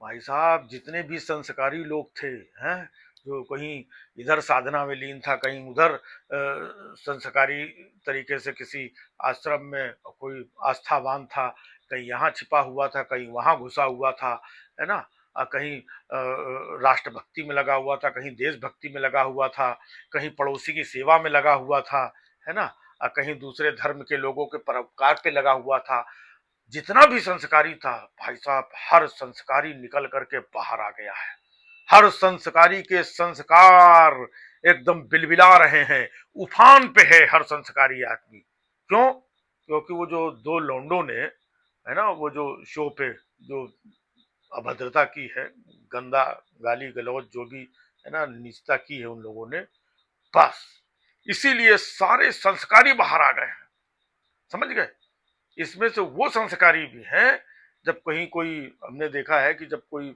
भाई साहब जितने भी संस्कारी लोग थे हैं, जो कहीं इधर साधना में लीन था, कहीं उधर संस्कारी तरीके से किसी आश्रम में कोई आस्थावान था, कहीं यहाँ छिपा हुआ था, कहीं वहां घुसा हुआ था, है ना। कहीं राष्ट्रभक्ति में लगा हुआ था, कहीं देशभक्ति में लगा हुआ था, कहीं पड़ोसी की सेवा में लगा हुआ था, है ना। कहीं दूसरे धर्म के लोगों के परोपकार पे लगा हुआ था। जितना भी संस्कारी था भाई साहब, हर संस्कारी निकल करके बाहर आ गया है। हर संस्कारी के संस्कार एकदम बिलबिला रहे हैं, उफान पे है हर संस्कारी आदमी। क्यों? क्योंकि वो जो दो लौंडों ने, है ना, वो जो शो पे जो अभद्रता की है, गंदा गाली गलौज जो भी, है ना, नीचता की है उन लोगों ने, बस इसीलिए सारे संस्कारी बाहर आ गए हैं। समझ गए? इसमें से वो संस्कारी भी हैं, जब कहीं कोई, हमने देखा है कि जब कोई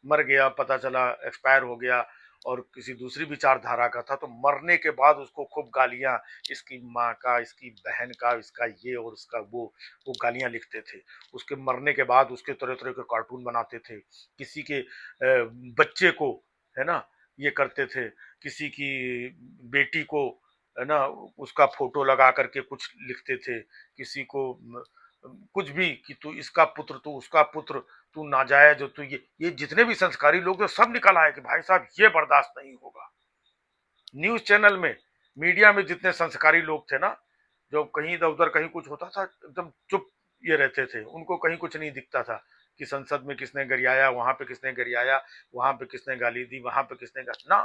मर गया, पता चला एक्सपायर हो गया और किसी दूसरी विचारधारा का था, तो मरने के बाद उसको खूब गालियां, इसकी माँ का, इसकी बहन का, इसका ये और उसका वो गालियां लिखते थे। उसके मरने के बाद उसके तरह तरह के कार्टून बनाते थे, किसी के बच्चे को, है ना, ये करते थे, किसी की बेटी को, है ना, उसका फोटो लगा करके कुछ लिखते थे, किसी को कुछ भी, कि तू इसका पुत्र, तू उसका पुत्र, तू नाजायज हो, तू ये जितने भी संस्कारी लोग थे सब निकल आए कि भाई साहब ये बर्दाश्त नहीं होगा। न्यूज चैनल में, मीडिया में जितने संस्कारी लोग थे ना, जो कहीं इधर उधर कहीं कुछ होता था एकदम चुप ये रहते थे, उनको कहीं कुछ नहीं दिखता था कि संसद में किसने गरियाया, वहां पे किसने गरियाया, वहां पे किसने गाली दी, वहां पे किसने ना,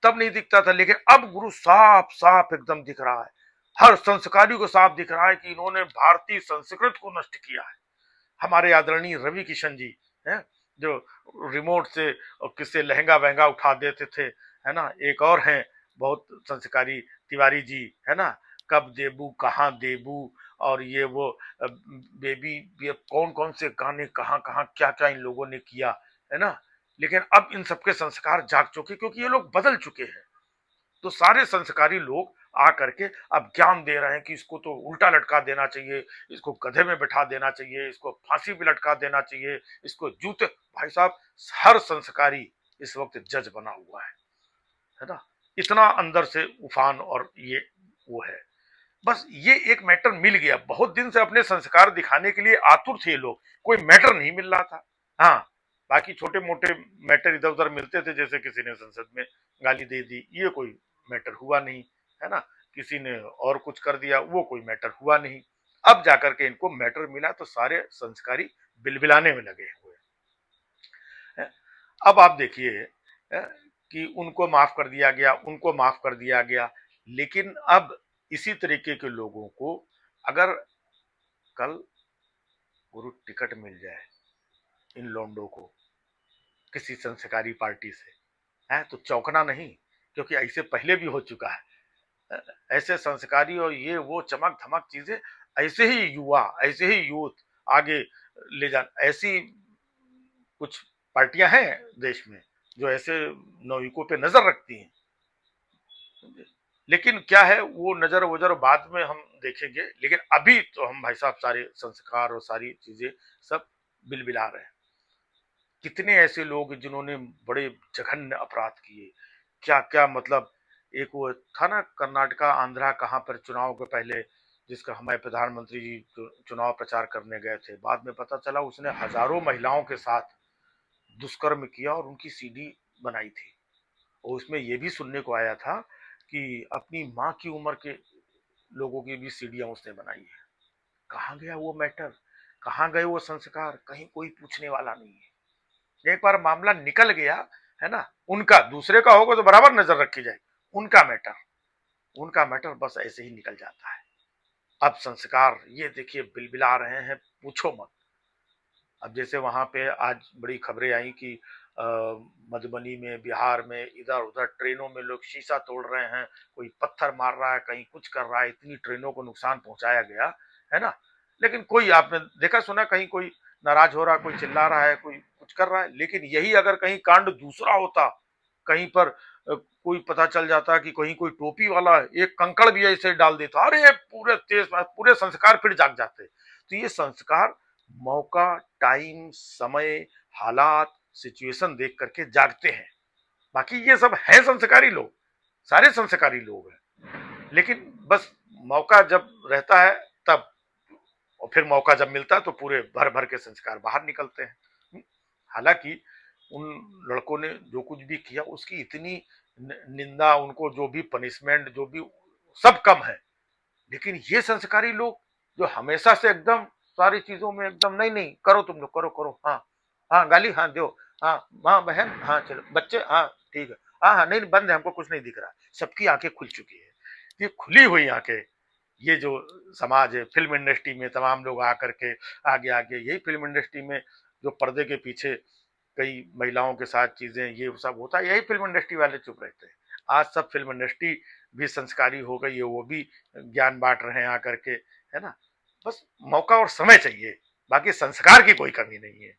तब नहीं दिखता था। लेकिन अब गुरु साफ साफ एकदम दिख रहा है, हर संस्कारी को साफ दिख रहा है कि इन्होंने भारतीय संस्कृत को नष्ट किया है। हमारे आदरणीय रवि किशन जी हैं, जो रिमोट से और किससे लहंगा वहंगा उठा देते थे, है ना। एक और हैं बहुत संस्कारी, तिवारी जी, है ना, कब देबू कहाँ देबू, और ये वो बेबी, ये कौन कौन से गाने, कहाँ कहाँ क्या क्या इन लोगों ने किया, है ना। लेकिन अब इन सबके संस्कार जाग चुके, क्योंकि ये लोग बदल चुके हैं। तो सारे संस्कारी लोग आ करके अब ज्ञान दे रहे हैं कि इसको तो उल्टा लटका देना चाहिए, इसको गधे में बैठा देना चाहिए, इसको फांसी पे लटका देना चाहिए, इसको जूते। भाई साहब हर संस्कारी इस वक्त जज बना हुआ है ना। इतना अंदर से उफान और ये वो है। बस ये एक मैटर मिल गया, बहुत दिन से अपने संस्कार दिखाने के लिए आतुर थे लोग, कोई मैटर नहीं मिल रहा था। हाँ, बाकी छोटे मोटे मैटर इधर उधर मिलते थे, जैसे किसी ने संसद में गाली दे दी, ये कोई मैटर हुआ नहीं, है ना। किसी ने और कुछ कर दिया, वो कोई मैटर हुआ नहीं। अब जाकर के इनको मैटर मिला तो सारे संस्कारी बिलबिलाने में लगे हुए हैं। अब आप देखिए कि उनको माफ कर दिया गया, उनको माफ कर दिया गया, लेकिन अब इसी तरीके के लोगों को अगर कल गुरु टिकट मिल जाए इन लोंडों को किसी संस्कारी पार्टी से, है तो चौंकना नहीं, क्योंकि ऐसे पहले भी हो चुका है। ऐसे संस्कारी और ये वो चमक धमक चीजें, ऐसे ही युवा, ऐसे ही यूथ आगे ले जा, ऐसी कुछ पार्टियां हैं देश में जो ऐसे नौयुवकों पे नजर रखती हैं। लेकिन क्या है, वो नजर वजर बाद में हम देखेंगे, लेकिन अभी तो हम भाई साहब सारे संस्कार और सारी चीजें सब बिलबिला रहे हैं। कितने ऐसे लोग जिन्होंने बड़े जघन्य अपराध किए, क्या क्या, मतलब एक वो था ना, कर्नाटका आंध्रा कहाँ पर चुनाव के पहले, जिसका हमारे प्रधानमंत्री जी चुनाव प्रचार करने गए थे, बाद में पता चला उसने हजारों महिलाओं के साथ दुष्कर्म किया और उनकी सीडी बनाई थी। और उसमें यह भी सुनने को आया था कि अपनी माँ की उम्र के लोगों की भी सीढ़ियां उसने बनाई है। कहाँ गया वो मैटर, कहाँ गए वो संस्कार, कहीं कोई पूछने वाला नहीं है। एक बार मामला निकल गया, है ना, उनका, दूसरे का होगा तो बराबर नजर रखी जाए, उनका मैटर, उनका मैटर बस ऐसे ही निकल जाता है। अब संस्कार ये देखिए बिलबिला रहे हैं, पूछो मत। अब जैसे वहां पे आज बड़ी खबरें आई कि मधुबनी में, बिहार में, इधर उधर ट्रेनों में लोग शीशा तोड़ रहे हैं, कोई पत्थर मार रहा है, कहीं कुछ कर रहा है, इतनी ट्रेनों को नुकसान पहुंचाया गया, है ना। लेकिन कोई आपने देखा सुना कहीं कोई नाराज हो रहा है, कोई चिल्ला रहा है, कोई कुछ कर रहा है? लेकिन यही अगर कहीं कांड दूसरा होता, कहीं पर कोई पता चल जाता कि कहीं कोई टोपी वाला एक कंकड़ भी ऐसे डाल देता, अरे पूरे तेज, पूरे संस्कार फिर जाग जाते। तो ये संस्कार मौका, टाइम, समय, हालात, सिचुएशन देख करके जागते हैं। बाकी ये सब है संस्कारी लोग, सारे संस्कारी लोग हैं, लेकिन बस मौका जब रहता है तब, और फिर मौका जब मिलता है तो पूरे भर भर के संस्कार बाहर निकलते हैं। हालांकि उन लड़कों ने जो कुछ भी किया उसकी इतनी निंदा, उनको जो भी पनिशमेंट, जो भी, सब कम है। लेकिन ये संस्कारी लोग जो हमेशा से एकदम सारी चीजों में एकदम, नहीं नहीं करो, तुम लोग करो करो, हाँ हाँ गाली हाँ दो, हाँ हाँ बहन हाँ चलो बच्चे हाँ ठीक है, हाँ हाँ नहीं बंद है, हमको कुछ नहीं दिख रहा। सबकी आंखें खुल चुकी है, ये खुली हुई आंखें, ये जो समाज है, फिल्म इंडस्ट्री में तमाम लोग आकर के आगे आगे, यही फिल्म इंडस्ट्री में जो पर्दे के पीछे कई महिलाओं के साथ चीजें ये सब होता है, यही फिल्म इंडस्ट्री वाले चुप रहते हैं। आज सब फिल्म इंडस्ट्री भी संस्कारी हो गई है, वो भी ज्ञान बांट रहे हैं आकर के, है ना। बस मौका और समय चाहिए, बाकी संस्कार की कोई कमी नहीं है।